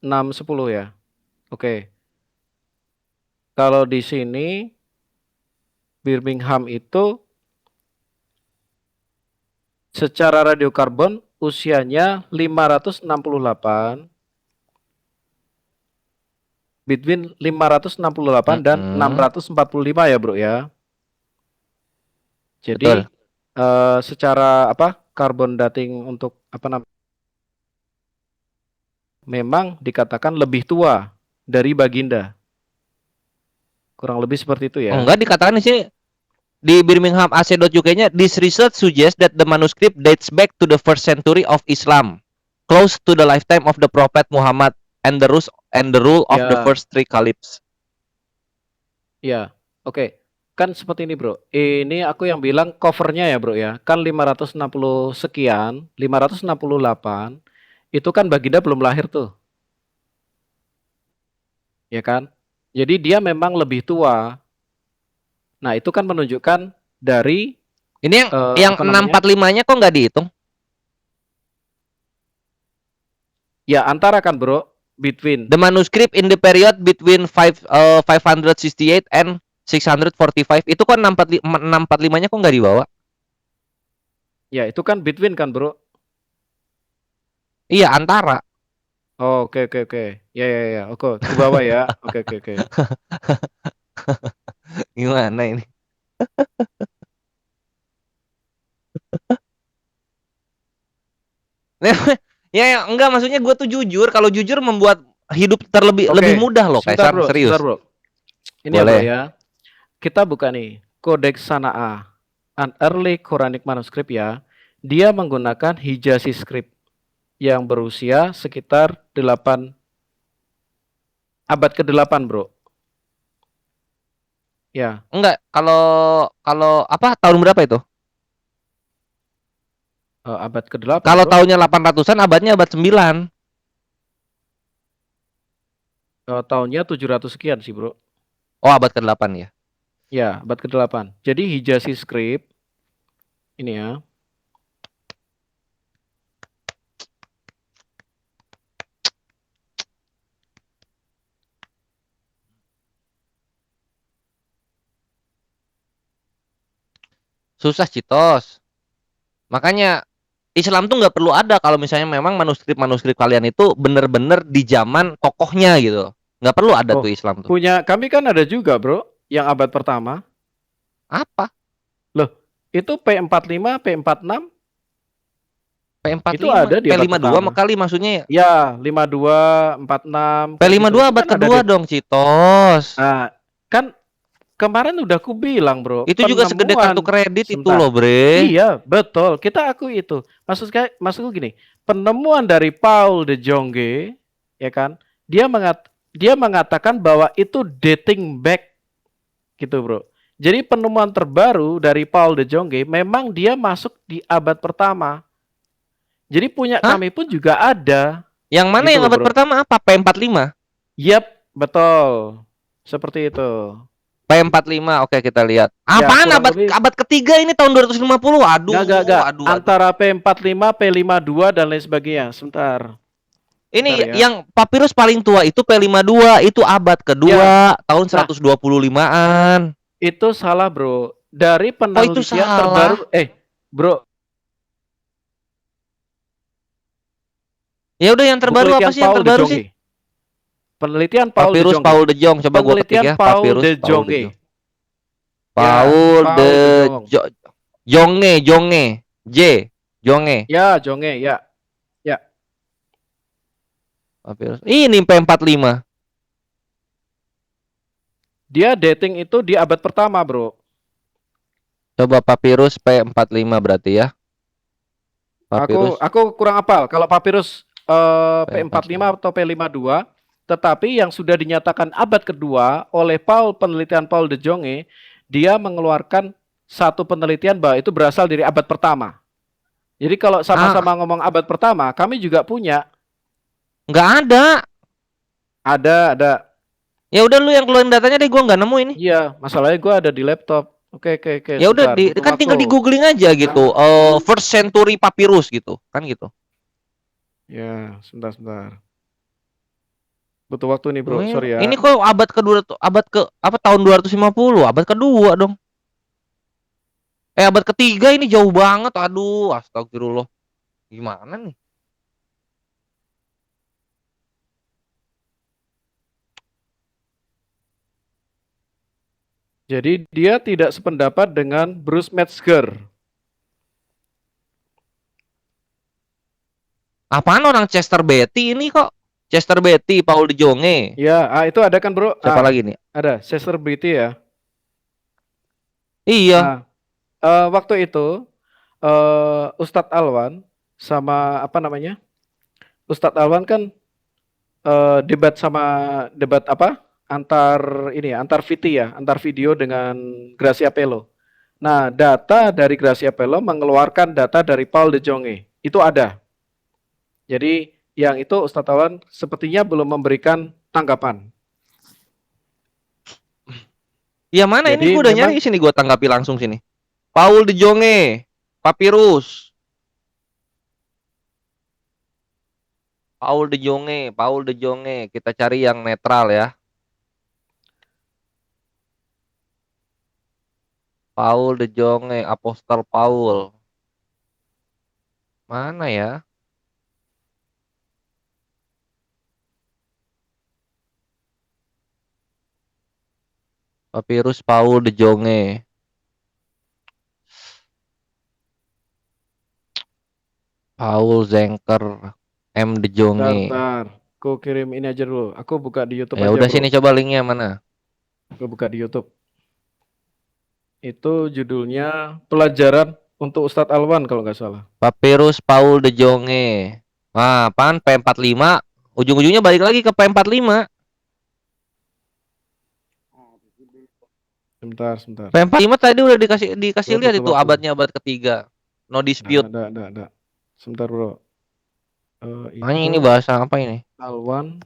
610 ya. Oke. Kalau di sini Birmingham itu secara radiokarbon usianya 568, between 568 dan 645 ya bro ya. Jadi Betul. secara apa carbon dating untuk apa namanya memang dikatakan lebih tua dari Baginda. Kurang lebih seperti itu ya. Enggak dikatakan di sini di Birmingham AC.UK-nya, this research suggests that the manuscript dates back to the first century of Islam, close to the lifetime of the Prophet Muhammad and the rule of the Ya, first three caliphs. ya. Oke. Kan seperti ini, Bro. Ini aku yang bilang covernya ya, Bro ya. Kan 560 sekian, 568 itu kan Baginda belum lahir tuh. Ya kan? Jadi dia memang lebih tua. Nah, itu kan menunjukkan dari Ini yang apa namanya? 645-nya kok nggak dihitung? Ya, antara kan, Bro, between. The manuscript in the period between 568 and 645 itu kok 645-nya kok nggak dibawa? Ya, itu kan between kan, Bro. Iya, antara. Oh, oke. Ya. Oke, ke bawah ya. Oke. Gimana ini? Ya, enggak, maksudnya gue tuh jujur. Kalau jujur membuat hidup lebih mudah loh, Sebentar, Kaisar. Bro. Serius. Sebentar, Bro. Ini ya, Boleh. Bro ya. Kita buka nih Codex Sana'a, an early Quranic manuscript ya. Dia menggunakan Hijazi script yang berusia sekitar 8 abad ke-8, Bro. Ya. Enggak, kalau apa tahun berapa itu? Abad ke-8, Kalau Bro. tahunnya 800-an, abadnya abad 9. Tahunnya 700 sekian sih, Bro. Oh, abad ke-8 ya. Ya, abad ke-8. Jadi Hijazi script ini ya. Susah, Citos. Makanya Islam tuh nggak perlu ada kalau misalnya memang manuskrip kalian itu bener-bener di zaman kokohnya gitu. Nggak perlu ada Oh, tuh Islam tuh. punya kami kan ada juga, Bro, yang abad pertama. Apa? Loh, itu P45, P46 P45, itu ada di abad P52 pertama. kali maksudnya ya. Ya, 52, 46 kayak gitu. P52 Itu abad kan ada kedua di. dong, Citos. Nah, kan kemarin udah aku bilang, Bro, Itu juga segede kartu penemuan. kredit itu Sebentar. loh, Bre. Iya, betul. Kita akui itu. Maksudku gini, penemuan dari Paul de Jonge, ya kan? Dia mengatakan bahwa itu dating back gitu, Bro. Jadi penemuan terbaru dari Paul de Jonge memang dia masuk di abad pertama. Jadi punya Hah? kami pun juga ada. Yang mana Gitu yang loh, abad Bro. pertama apa? P45. Yap, betul. Seperti itu. P45, oke kita lihat. Ya, Apaan kurang abad lebih abad ketiga ini tahun 250? Aduh, enggak. aduh, aduh. Antara P45, P52 dan lain sebagainya. Sebentar. Bentar Ini ya. yang papirus paling tua itu P52, itu abad kedua, tahun Nah, 125-an. itu salah, Bro. Dari Oh, itu penelitian salah. terbaru, Bro, Ya udah yang terbaru apa penelitian sih yang Paul de terbaru sih? Jonge. Penelitian Paul de Papirus Jonge. Paul de Jong, coba gua ketik Penelitian ya. Paul Papirus de Paul de Jonge. Jong. Ya, Paul de Paul de Jong. Jonge. Jonge. Ya, Jonge, ya. Ya. Papirus. Ini P45. Dia dating itu di abad pertama, Bro. Coba papirus P45 berarti ya. Papirus Aku kurang hafal kalau papirus P45. P45 atau P52, tetapi yang sudah dinyatakan abad kedua oleh penelitian Paul de Jonge, dia mengeluarkan satu penelitian bahwa itu berasal dari abad pertama. Jadi kalau sama-sama ngomong abad pertama, kami juga punya. Nggak ada. Ada. Ya udah lu yang keluarin datanya deh, gua nggak nemu ini. Iya, masalahnya gue ada di laptop. Oke. Ya udah Sebentar, kan tinggal di googling aja gitu. First century papyrus gitu, kan gitu. Ya, sebentar. Butuh waktu nih, Bro. Sorry ya. Ini kok abad ke apa tahun 250, abad kedua dong. Abad ketiga ini jauh banget. Aduh, astagfirullah. Gimana nih? Jadi dia tidak sependapat dengan Bruce Metzger. Apaan orang Chester Beatty ini kok? Chester Beatty, Paul de Jonge. Ya, itu ada kan, Bro? Siapa lagi nih? Ada, Chester Beatty ya. Iya. Nah, waktu itu Ustadz Alwan sama apa namanya? Ustadz Alwan kan debat apa? Antar VT ya, antar video dengan Gracia Pelo. Nah, data dari Gracia Pelo mengeluarkan data dari Paul de Jonge. Itu ada. Jadi yang itu Ustadz Alwan sepertinya belum memberikan tanggapan. Ya mana Jadi ini gua udah nyari sini, gua tanggapi langsung sini. Paul de Jonge, papirus. Paul de Jonge. Kita cari yang netral ya. Paul de Jonge, Apostol Paul. Mana ya? Papirus Paul de Jonge. Paul Zenker M de Jonge. Bentar. Aku kirim ini aja dulu. Aku buka di YouTube Ya aja, udah Bro. sini coba linknya mana? Aku buka di YouTube. Itu judulnya Pelajaran untuk Ustadz Alwan kalau nggak salah. Papirus Paul de Jonge. Nah, apaan P45? Ujung-ujungnya balik lagi ke P45. Sebentar. P45 tadi udah dikasih lihat itu waktu. abadnya abad ketiga. No dispute. Ada. Sebentar, Bro. Ini bahasa apa ini? Alwan.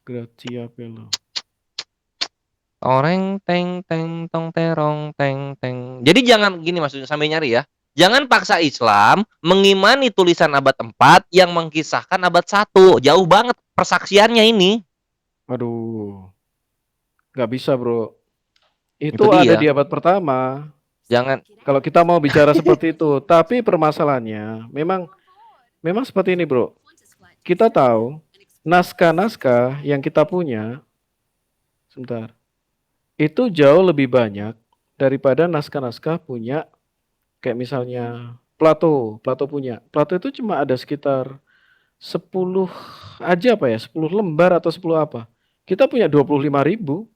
Gracia Pelo. Oreng teng teng tong terong teng teng. Jadi jangan gini maksudnya sambil nyari ya. Jangan paksa Islam mengimani tulisan abad 4 yang mengkisahkan abad 1. Jauh banget persaksiannya ini. Aduh. Nggak bisa, Bro. Itu Itu ada dia. di abad pertama. Jangan. Kalau kita mau bicara seperti itu. Tapi permasalahannya memang seperti ini, Bro. Kita tahu naskah-naskah yang kita punya sebentar. Itu jauh lebih banyak daripada naskah-naskah punya kayak misalnya Plato. Plato punya. Plato itu cuma ada sekitar 10 aja apa ya? 10 lembar atau 10 apa? Kita punya 25.000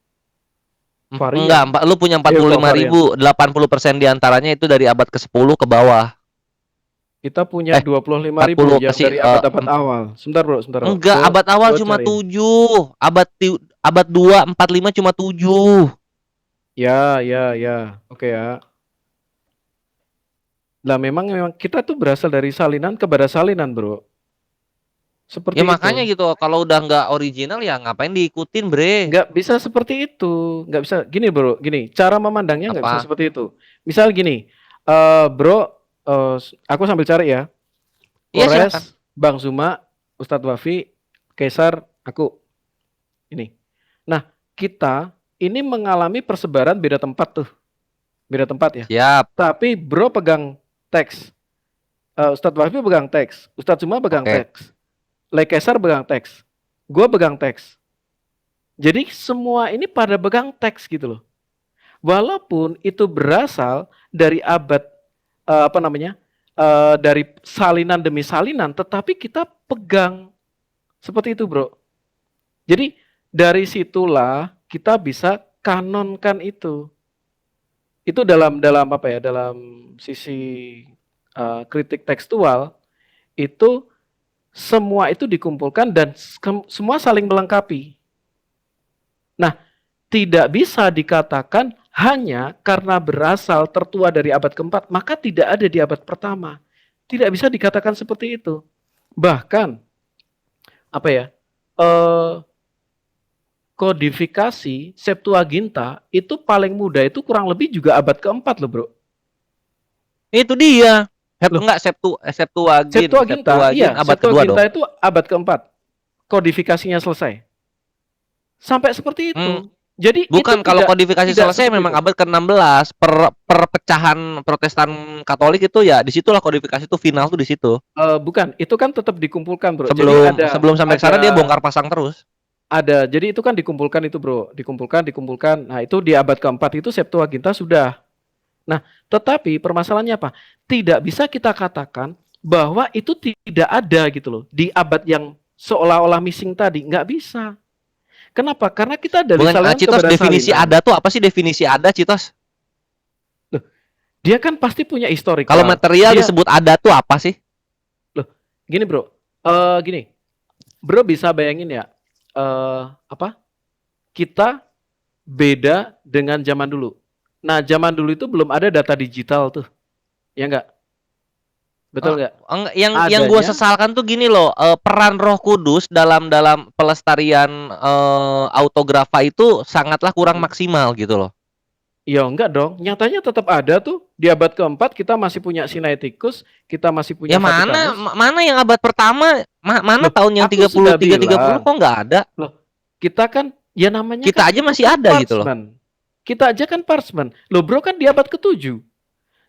Enggak, varian. lu punya Kok varian? 45.000, 80% diantaranya itu dari abad ke-10 ke bawah. Kita punya Eh, 25.000 40 yang dari abad-abad awal. Sebentar bro, sebentar bro. enggak, abad awal Gua cuma cariin. 7, abad 2, 4, 5 cuma 7. Ya. Oke ya. Lah memang kita tuh berasal dari salinan kepada salinan, bro. Seperti Ya makanya itu. gitu, kalau udah nggak original ya ngapain diikutin, bre? Nggak bisa seperti itu. Nggak bisa. Gini, bro. Gini, cara memandangnya nggak bisa Apa? seperti itu. Misal gini, bro, aku sambil cari ya. Iya silakan. Kores, Bang Zuma, Ustadz Wafi, Kaisar, aku. Ini. Nah, kita ini mengalami persebaran beda tempat tuh. Beda tempat ya. Siap. Tapi bro pegang teks. Ustadz Wafi pegang teks. Ustadz Zuma pegang Oke. teks. Lekesar pegang teks. Gue pegang teks. Jadi semua ini pada pegang teks gitu loh. Walaupun itu berasal dari abad dari salinan demi salinan, tetapi kita pegang seperti itu, bro. Jadi dari situlah kita bisa kanonkan itu. Itu dalam apa ya? Dalam sisi kritik tekstual itu semua itu dikumpulkan dan semua saling melengkapi. Nah, tidak bisa dikatakan hanya karena berasal tertua dari abad keempat, maka tidak ada di abad pertama. Tidak bisa dikatakan seperti itu. Bahkan, apa ya, kodifikasi Septuaginta itu paling muda itu kurang lebih juga abad keempat loh, bro. Itu dia. Loh, Enggak Septuaginta, iya, abad kedua Septuaginta dong. itu abad keempat. Kodifikasinya selesai. Sampai seperti itu. Jadi Bukan, itu kalau kodifikasi tidak selesai seperti memang itu. abad ke-16, perpecahan Protestan Katolik itu ya disitulah kodifikasi itu final tuh di situ. Bukan, itu kan tetap dikumpulkan, bro. Jadi Sebelum sampai ke sana dia bongkar pasang terus. jadi itu kan dikumpulkan itu, bro. Dikumpulkan. Nah, itu di abad keempat itu Septuaginta sudah. Nah, tetapi permasalahannya apa? Tidak bisa kita katakan bahwa itu tidak ada gitu loh di abad yang seolah-olah missing tadi. Nggak bisa. Kenapa? Karena kita dari Bukan, salinan Citos, kepada definisi salinan. ada tuh apa sih definisi ada, Citos? Loh, dia kan pasti punya historical. Kalau material dia, disebut ada tuh apa sih? Loh, gini bro. Gini. Bro bisa bayangin ya. Kita beda dengan zaman dulu. Nah, zaman dulu itu belum ada data digital tuh. Ya enggak? Betul nggak? Yang gue sesalkan tuh gini loh, peran Roh Kudus dalam pelestarian autografa itu sangatlah kurang maksimal gitu loh. Ya enggak dong, nyatanya tetap ada tuh. Di abad keempat kita masih punya Sinaiticus, kita masih punya Vatikanus. Mana yang abad pertama, mana Loh, tahun yang 30 kok nggak ada? Loh, kita kan ya namanya Kita kan aja masih kan ada gitu loh. Kita aja kan parchment. Loh bro kan di abad ke-7.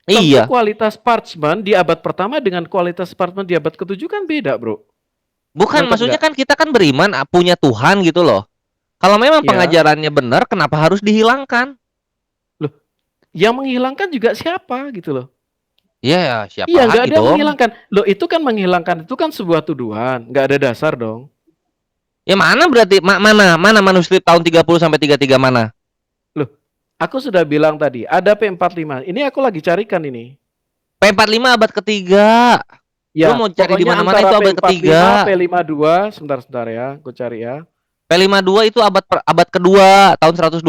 Iya. Kualitas parchment di abad pertama dengan kualitas parchment di abad ke-7 kan beda, bro. Bukan, maksudnya kan kita kan beriman punya Tuhan gitu loh. Kalau memang pengajarannya benar, kenapa harus dihilangkan? Loh, yang menghilangkan juga siapa gitu loh? Iya, siapa iya, lagi nggak ada dong? menghilangkan. Loh, itu kan menghilangkan itu kan sebuah tuduhan, nggak ada dasar dong. Ya mana berarti mana manuskrip tahun 30 sampai 33 mana? Loh, aku sudah bilang tadi, ada P45. Ini aku lagi carikan ini. P45 abad ketiga. Ya, lu mau cari di mana-mana itu abad ketiga. P52, sebentar ya, aku cari ya. P52 itu abad kedua, tahun 125.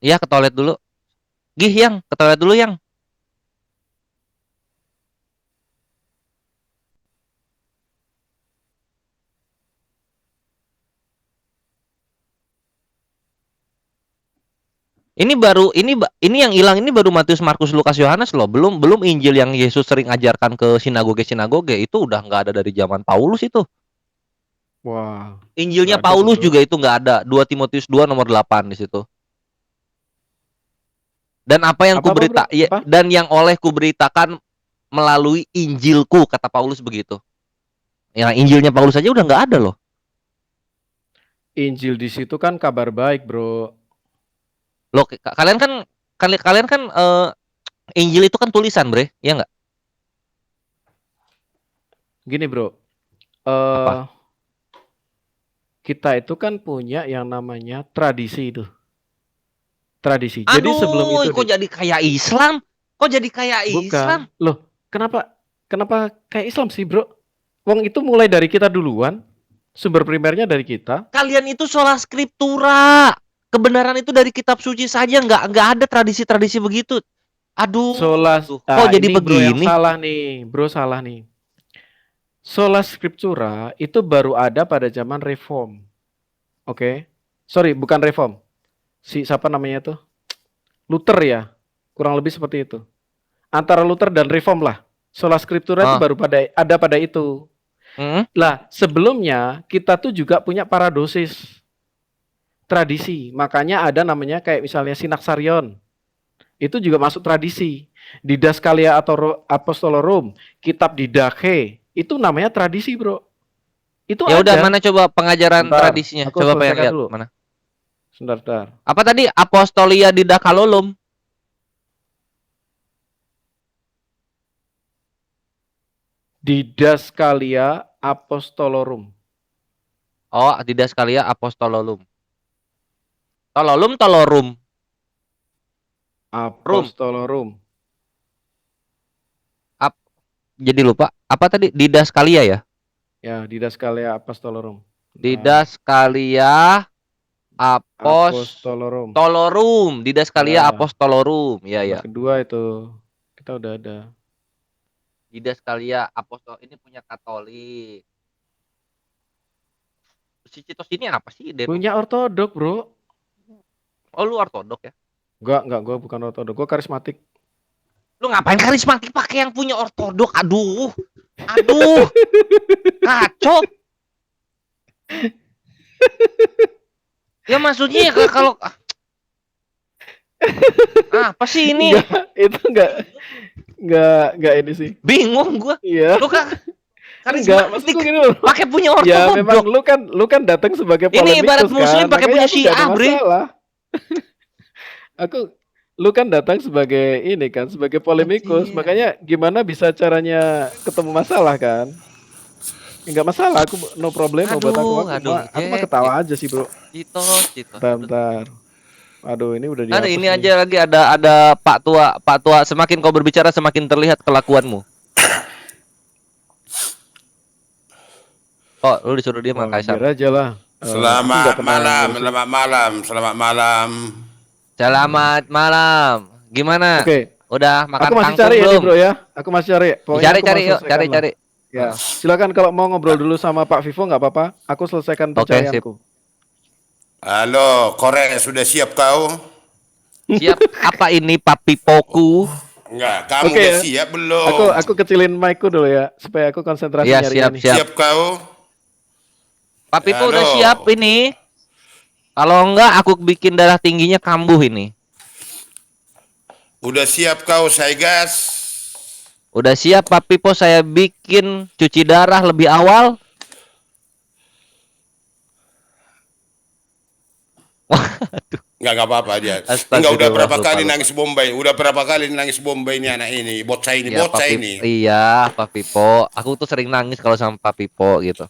Iya, ke toilet dulu. Gih, yang ke toilet dulu, yang. Ini yang hilang ini baru Matius, Markus, Lukas, Yohanes loh. Belum Injil yang Yesus sering ajarkan ke sinagoge itu udah nggak ada dari zaman Paulus itu. Wah. Injilnya Paulus juga itu nggak ada. 2 Timotius 2 nomor 8 di situ. Dan apa yang dan yang oleh kuberitakan melalui Injilku, kata Paulus begitu. Ya, Injilnya Paulus aja udah nggak ada loh. Injil di situ kan kabar baik, bro. Loh, kalian kan Injil itu kan tulisan, Bre, ya nggak? Gini, bro. Apa? Kita itu kan punya yang namanya tradisi itu. Tradisi. Jadi sebelum Aduh, itu kok jadi kayak Islam? Kok jadi kayak Islam? bukan. Loh, kenapa kayak Islam sih, bro? Wong itu mulai dari kita duluan. Sumber primernya dari kita. Kalian itu sola scriptura. Kebenaran itu dari kitab suci saja, nggak ada tradisi-tradisi begitu. Aduh, kok jadi Ini bro yang begini? salah nih. Bro salah nih. Sola scriptura itu baru ada pada zaman reform. Oke. Sorry, bukan reform. Siapa namanya tuh? Luther ya. Kurang lebih seperti itu. Antara Luther dan reform lah. Sola scriptura itu Ah. baru ada pada itu. Lah, sebelumnya kita tuh juga punya paradosis. Tradisi. Makanya ada namanya kayak misalnya Sinaksarion. Itu juga masuk tradisi. Didaskalia atau Apostolorum, kitab Didache, itu namanya tradisi, bro. Itu Ya udah, ada. mana coba pengajaran Bentar, tradisinya? aku Coba pengen selesaikan lihat dulu. mana. Sebentar. Apa tadi? Apostolia Didakalolum. Didaskalia Apostolorum. Oh, Didaskalia Apostololum. Tolorum. Apostolorum. Jadi lupa. Apa tadi? Didaskalia ya? Ya, Didaskalia Apostolorum. Didaskalia Apostolorum. Apostolorum. Didaskalia Ya. Apostolorum. Ya, ya. Kedua itu kita udah ada. Didaskalia Apostol, ini punya Katolik. Si Citos ini apa sih, Den? Punya ortodok, bro. Oh, lu ortodok ya? Enggak, gue bukan ortodok, gue karismatik. Lu ngapain karismatik pakai yang punya ortodok? Aduh. Kacau. Ya maksudnya kalau apa sih ini? Itu enggak ini sih. Bingung gua. Iya. Lu kan Enggak, maksudku karismatik gini loh. pakai punya Ya memang ortodok. lu kan datang sebagai Ini polemikus ibarat muslim kan. pakai Makanya punya aku nggak ada Syiah, Bre. masalah. Lu kan datang sebagai ini kan, sebagai polemikus. Anjir. Makanya gimana bisa caranya ketemu masalah kan? Enggak masalah, aku no problem buat aku. Aku mah ketawa aja sih, bro. Citos. Bentar. Aduh, ini udah Ada dihapus ini nih. aja lagi ada Pak Tua, semakin kau berbicara semakin terlihat kelakuanmu. Oh, lu disuruh dia makan Biar aja lah. Selamat malam. Selamat malam. Gimana? Oke. Udah makan Aku masih kangkung cari ya nih, belum? bro ya. Aku masih cari. Pokoknya aku Cari mau yuk, selesaikan lah. cari. Ya, silakan kalau mau ngobrol dulu sama Pak Vivo nggak apa-apa. Aku selesaikan pencarianku. Halo, Korek, sudah siap kau? Siap. Apa ini Papi Poku? Enggak, kamu Oke, udah ya. siap belum? Aku kecilin mic-ku dulu ya supaya aku konsentrasi Ya, nyari siap, ini. siap. Siap kau? Papi Po Halo. udah siap ini. Kalau enggak aku bikin darah tingginya kambuh ini. Udah siap kau, saya gas? Udah siap Papi Po, saya bikin cuci darah lebih awal. Enggak apa-apa dia. Astagfirullah, Enggak, udah berapa lupa. kali nangis Bombay? Udah berapa kali nangis Bombay ini anak ini? Bocah ini, Ya, bocah Papi, ini. iya, Papi Po. Aku tuh sering nangis kalau sama Papi Po gitu.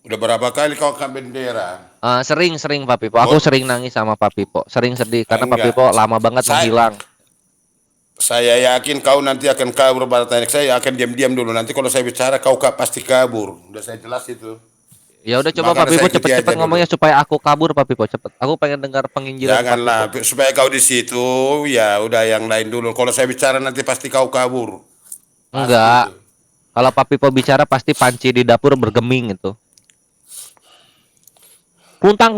Udah berapa kali kau angkat bendera? Sering Papi Po. Aku sering nangis sama Papi Po. Sering sedih karena Papi Enggak. Po lama banget menghilang. Saya yakin kau nanti akan kabur pada tanya saya akan diam-diam dulu. Nanti kalau saya bicara kau pasti kabur. Udah saya jelas itu. Ya udah coba Makanya Papi Po saya ikuti cepet-cepet aja ngomongnya supaya aku kabur Papi Po cepet. Aku pengen dengar penginjilan Janganlah, Papi Po. supaya kau di situ, ya udah yang lain dulu. Kalau saya bicara nanti pasti kau kabur. Pasti Enggak. itu. Kalau Papi Po bicara pasti panci di dapur bergeming gitu. Keluntung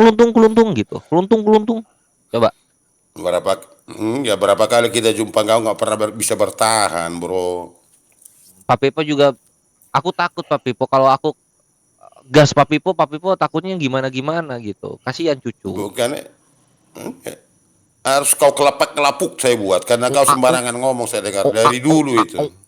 gitu. Keluntung. Coba. Berapa kali kita jumpa kau nggak pernah bisa bertahan, bro. Papi Po juga aku takut Papi Po kalau aku gas Papi Po takutnya gimana gitu. Kasihan cucu. Bukan? Harus kau kelapak kelapuk saya buat karena kau sembarangan ngomong saya dengar dari dulu itu.